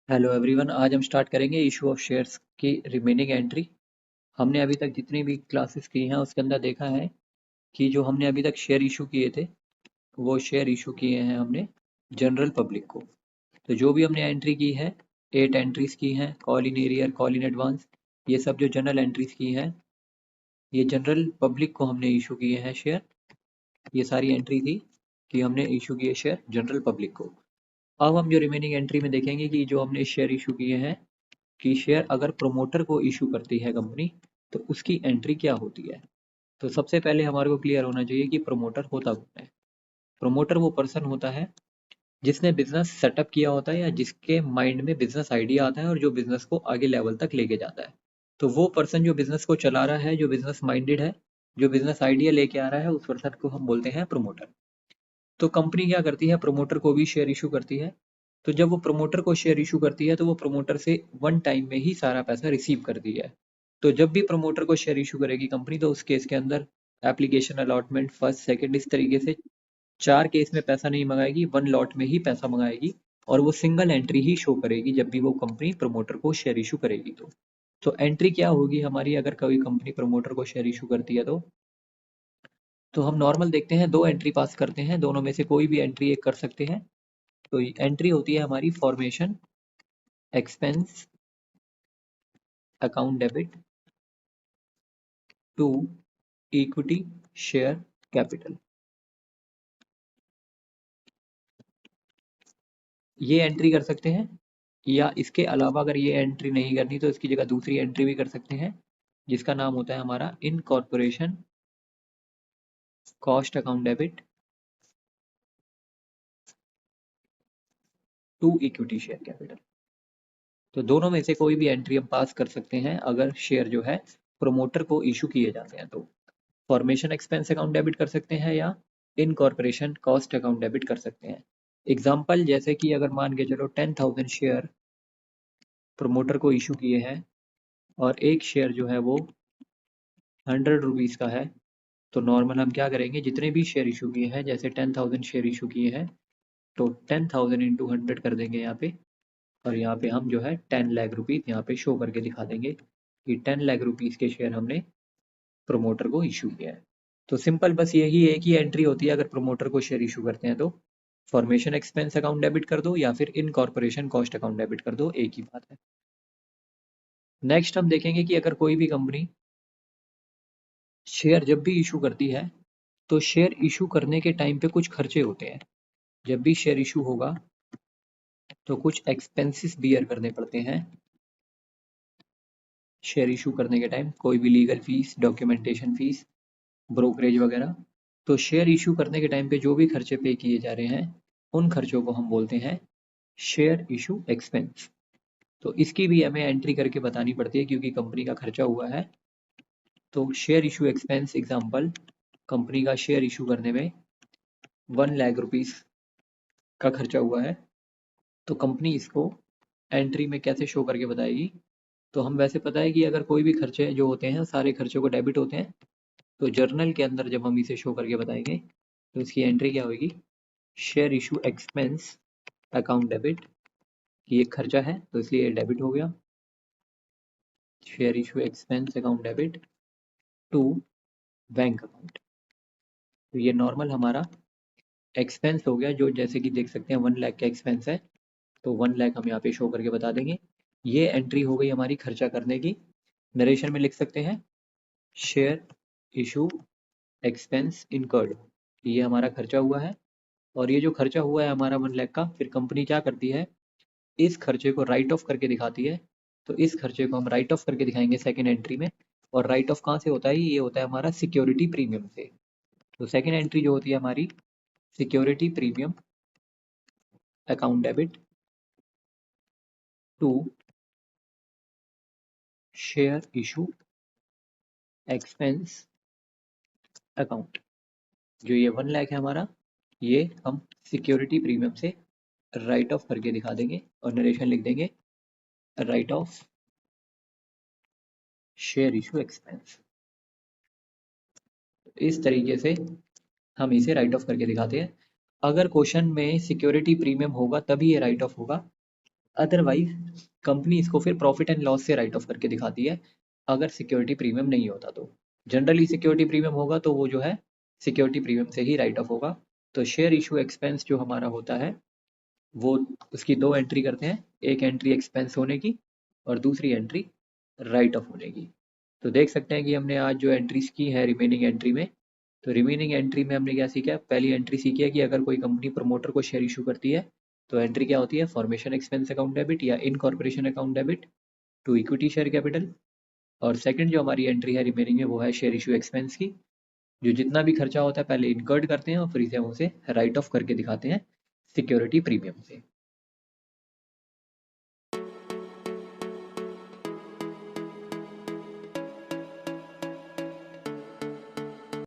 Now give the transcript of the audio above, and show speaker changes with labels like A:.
A: Hello everyone, आज हम start करेंगे इशू ऑफ शेयर्स की रिमेनिंग एंट्री। हमने अभी तक जितनी भी क्लासेस की हैं उसके अंदर देखा है कि जो हमने अभी तक शेयर इशू किए थे वो शेयर इशू किए हैं हमने जनरल पब्लिक को। तो जो भी हमने एंट्री की है, 8 एंट्रीज की हैं, call in arrear, call in advance, ये सब जो जनरल एंट्रीज की हैं ये जनरल पब्लिक को हमने इशू किए हैं शेयर। ये सारी एंट्री थी कि हमने इशू किए शेयर जनरल पब्लिक को। अब हम जो रिमेनिंग एंट्री में देखेंगे कि जो हमने शेयर इशू किए हैं कि शेयर अगर प्रमोटर को इशू करती है कंपनी तो उसकी एंट्री क्या होती है। तो सबसे पहले हमारे को क्लियर होना चाहिए कि प्रमोटर होता कौन है। प्रमोटर वो पर्सन होता है जिसने बिजनेस सेटअप किया होता है या जिसके माइंड में बिजनेस आइडिया आता है और जो बिजनेस को आगे लेवल तक लेके जाता है। तो वो पर्सन जो बिजनेस को चला रहा है, जो बिजनेस माइंडेड है, जो बिजनेस आइडिया लेके आ रहा है, उस पर्सन को हम बोलते हैं प्रमोटर। तो कंपनी क्या करती है, प्रमोटर को भी शेयर इशू करती है। तो जब वो प्रमोटर को शेयर इशू करती है तो वो प्रमोटर से वन टाइम में ही सारा पैसा रिसीव करती है। तो जब भी प्रमोटर को शेयर इशू करेगी कंपनी तो उस केस के अंदर एप्लीकेशन अलॉटमेंट फर्स्ट सेकंड इस तरीके से 4 केस में पैसा नहीं मंगाएगी, वन लॉट में ही पैसा मंगाएगी। और वो सिंगल एंट्री ही शो करेगी जब भी वो कंपनी प्रमोटर को शेयर इशू करेगी। तो एंट्री क्या होगी हमारी अगर कोई कंपनी प्रमोटर को शेयर इशू करती है तो हम नॉर्मल देखते हैं, दो एंट्री पास करते हैं, दोनों में से कोई भी एंट्री एक कर सकते हैं। तो एंट्री होती है हमारी formation expense account debit to equity share capital. ये एंट्री कर सकते हैं या इसके अलावा अगर ये एंट्री नहीं करनी तो इसकी जगह दूसरी एंट्री भी कर सकते हैं जिसका नाम होता है हमारा incorporation cost account debit to equity share capital. तो दोनों में से कोई भी एंट्री हम पास कर सकते हैं अगर शेयर जो है प्रमोटर को इशू किए जाते हैं। तो फॉर्मेशन एक्सपेंस अकाउंट डेबिट कर सकते हैं या इनकॉर्पोरेशन कॉस्ट अकाउंट डेबिट कर सकते हैं। एग्जाम्पल जैसे कि अगर मान के चलो 10,000 शेयर प्रमोटर को इशू किए हैं और एक शेयर जो है वो 100 रुपीज़ का है। तो नॉर्मल हम क्या करेंगे, जितने भी शेयर इशू किए हैं, जैसे 10,000 शेयर इशू किए हैं तो 10,000 इंटू 100 कर देंगे यहाँ पे। और यहाँ पे हम जो है 10 लाख रुपीज़ यहाँ पे शो करके दिखा देंगे कि 10 लाख रुपीज़ के शेयर हमने प्रमोटर को इशू किया है। तो सिंपल बस यही एक ही एंट्री होती है अगर प्रमोटर को शेयर इशू करते हैं तो फॉर्मेशन एक्सपेंस अकाउंट डेबिट कर दो या फिर इनकॉर्पोरेशन कॉस्ट अकाउंट डेबिट कर दो, एक ही बात है। नेक्स्ट हम देखेंगे कि अगर कोई भी कंपनी शेयर जब भी इशू करती है तो शेयर इशू करने के टाइम पे कुछ खर्चे होते हैं। जब भी शेयर इशू होगा तो कुछ एक्सपेंसेस बियर करने पड़ते हैं शेयर इशू करने के टाइम, कोई भी legal fees, documentation fees, brokerage वगैरह। तो शेयर इशू करने के टाइम पे जो भी खर्चे पे किए जा रहे हैं उन खर्चों को हम बोलते हैं शेयर इशू एक्सपेंस। तो इसकी भी हमें एंट्री करके बतानी पड़ती है क्योंकि कंपनी का खर्चा हुआ है। तो share issue expense example, company का शेयर इशू करने में 1 लाख रुपीस का खर्चा हुआ है। तो कंपनी इसको एंट्री में कैसे शो करके बताएगी। तो हम वैसे पता है कि अगर कोई भी खर्चे जो होते हैं सारे खर्चों को डेबिट होते हैं तो जर्नल के अंदर जब हम इसे शो करके बताएंगे तो इसकी एंट्री क्या होगी, share issue expense account debit. ये एक खर्चा है तो इसलिए डेबिट हो गया, share issue expense account debit to bank account. तो ये नॉर्मल हमारा एक्सपेंस हो गया जो जैसे कि देख सकते हैं 1 लाख का एक्सपेंस है तो 1 लाख हम यहाँ पे शो करके बता देंगे। ये एंट्री हो गई हमारी खर्चा करने की। नरेशन में लिख सकते हैं शेयर इशू एक्सपेंस इनकर्ड, ये हमारा खर्चा हुआ है। और ये जो खर्चा हुआ है हमारा 1 लाख का, फिर कंपनी क्या करती है, इस खर्चे को राइट ऑफ करके दिखाती है। तो इस खर्चे को हम राइट ऑफ करके दिखाएंगे सेकेंड एंट्री में। और राइट ऑफ कहाँ से होता है, ये होता है हमारा सिक्योरिटी प्रीमियम से। तो सेकेंड एंट्री जो होती है हमारी security premium account debit to share issue expense account. जो ये 1 लाख है हमारा, ये हम सिक्योरिटी प्रीमियम से राइट ऑफ करके दिखा देंगे और नरेशन लिख देंगे write off share issue expense. इस तरीके से हम इसे राइट ऑफ करके दिखाते हैं। अगर क्वेश्चन में सिक्योरिटी प्रीमियम होगा तभी ये राइट ऑफ होगा। अदरवाइज कंपनी इसको फिर प्रॉफिट एंड लॉस से राइट ऑफ करके दिखाती है, अगर सिक्योरिटी प्रीमियम नहीं होता तो। जनरली सिक्योरिटी प्रीमियम होगा तो वो जो है सिक्योरिटी प्रीमियम से ही राइट ऑफ होगा। तो शेयर इशू एक्सपेंस जो हमारा होता है वो उसकी दो एंट्री करते हैं, एक एंट्री एक्सपेंस होने की और दूसरी एंट्री राइट ऑफ होने की। तो देख सकते हैं कि हमने आज जो एंट्रीज की है रिमेनिंग एंट्री में, तो रिमेनिंग एंट्री में हमने क्या सीखा? पहली एंट्री सीखी है कि अगर कोई कंपनी प्रमोटर को शेयर इशू करती है तो एंट्री क्या होती है? फॉर्मेशन एक्सपेंस अकाउंट डेबिट या incorporation account debit to equity share capital. और सेकंड जो हमारी एंट्री है रिमेनिंग में वो है शेयर इशू एक्सपेंस की, जो जितना भी खर्चा होता है पहले इनकर्ड करते हैं और फिर से हम उसे राइट ऑफ करके दिखाते हैं सिक्योरिटी प्रीमियम से।